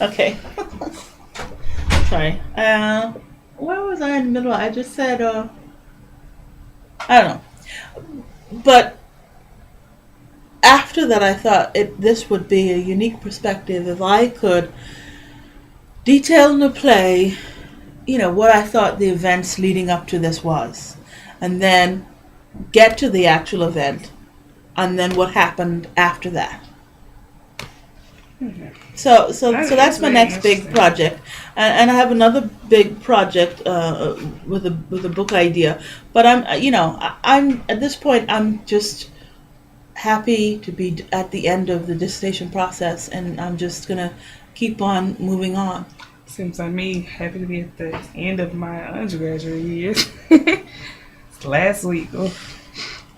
Okay. Sorry. Where was I in the middle? I just said, I don't know. But after that, I thought this would be a unique perspective if I could detail in the play, what I thought the events leading up to this was, and then get to the actual event, and then what happened after that. Mhm. So That's that's my very next big interesting. project, and I have another big project with a book idea. But I'm at this point I'm just happy to be at the end of the dissertation process, and I'm just gonna keep on moving on. Seems like me happy to be at the end of my undergraduate years. It's last week. Oh.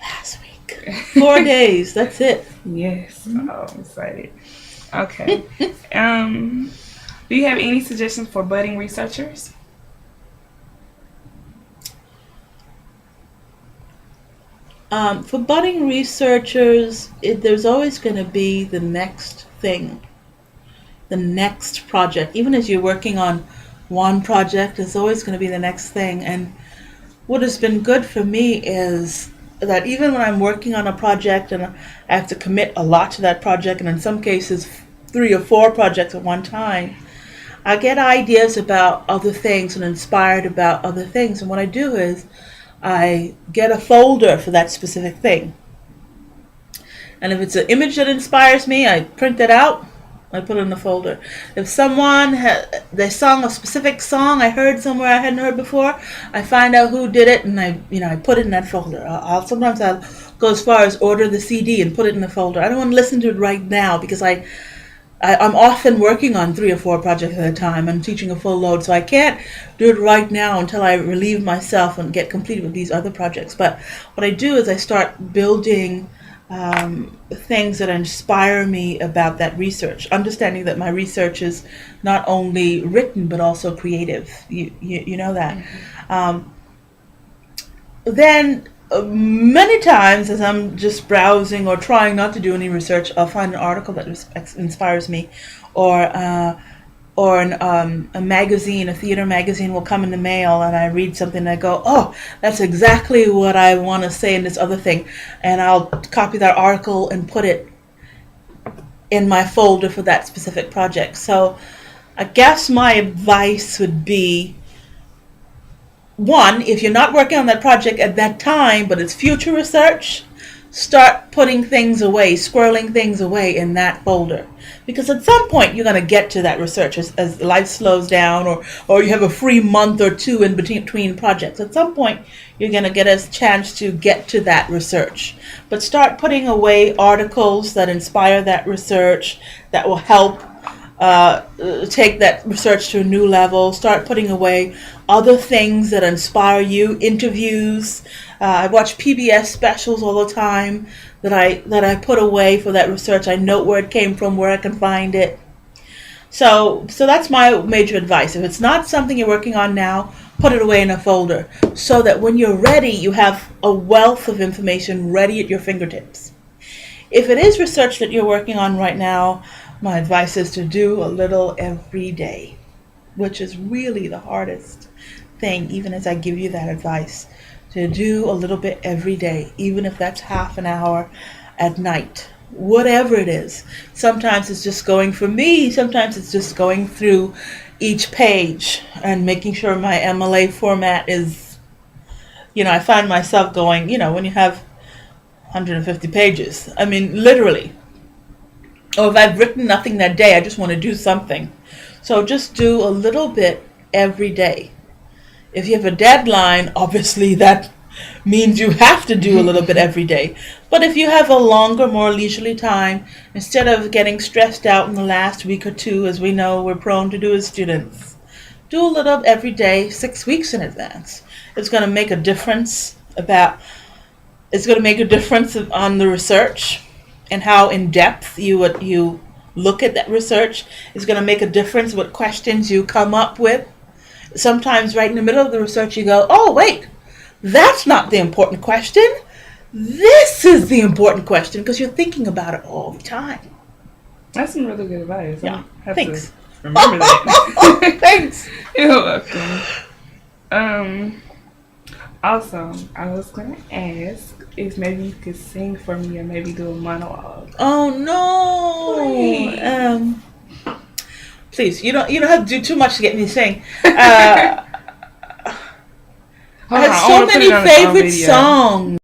Last week, 4 days. That's it. Yes. Oh, I'm excited. Okay. Um, do you have any suggestions for budding researchers? For budding researchers, there's always going to be the next thing, the next project. Even as you're working on one project, there's always going to be the next thing. And what has been good for me is that even when I'm working on a project and I have to commit a lot to that project, and in some cases, 3 or 4 projects at one time, I get ideas about other things and inspired about other things. And what I do is I get a folder for that specific thing. And if it's an image that inspires me, I print it out. I put it in the folder. If they sung a specific song I heard somewhere I hadn't heard before, I find out who did it and I put it in that folder. I'll go as far as order the CD and put it in the folder. I don't want to listen to it right now because I'm often working on 3 or 4 projects at a time. I'm teaching a full load, so I can't do it right now until I relieve myself and get completed with these other projects. But what I do is I start building things that inspire me about that research, understanding that my research is not only written but also creative. You know that. Um, then many times as I'm just browsing or trying not to do any research, I'll find an article that inspires me, or a magazine, a theater magazine will come in the mail, and I read something and I go, oh, that's exactly what I want to say in this other thing, and I'll copy that article and put it in my folder for that specific project. So I guess my advice would be, one, if you're not working on that project at that time, but it's future research, start putting things away, squirreling things away in that folder. Because at some point you're going to get to that research as life slows down, or you have a free month or two in between projects. At some point you're going to get a chance to get to that research. But start putting away articles that inspire that research, that will help take that research to a new level. Start putting away other things that inspire you, interviews. I watch PBS specials all the time that I put away for that research. I note where it came from, where I can find it. So that's my major advice. If it's not something you're working on now, put it away in a folder so that when you're ready, you have a wealth of information ready at your fingertips. If it is research that you're working on right now, my advice is to do a little every day, which is really the hardest thing, even as I give you that advice, to do a little bit every day, even if that's half an hour at night, whatever it is. Sometimes it's just going, for me, sometimes it's just going through each page and making sure my MLA format is, I find myself going, when you have 150 pages, I mean, literally. Or if I've written nothing that day, I just want to do something. So just do a little bit every day. If you have a deadline, obviously that means you have to do a little bit every day. But if you have a longer, more leisurely time, instead of getting stressed out in the last week or two, as we know we're prone to do as students, do a little every day, 6 weeks in advance. It's going to make a difference on the research and how in depth you look at that research. It's going to make a difference what questions you come up with. Sometimes right in the middle of the research you go, oh wait, that's not the important question. This is the important question, because you're thinking about it all the time. That's some really good advice. Yeah, I have to thanks. remember that. Thanks. You're welcome. Also, I was gonna ask if maybe you could sing for me or maybe do a monologue. Oh no. Please, you don't have to do too much to get me to sing. I Hold have on, I so wanna put many it on the favorite video. songs.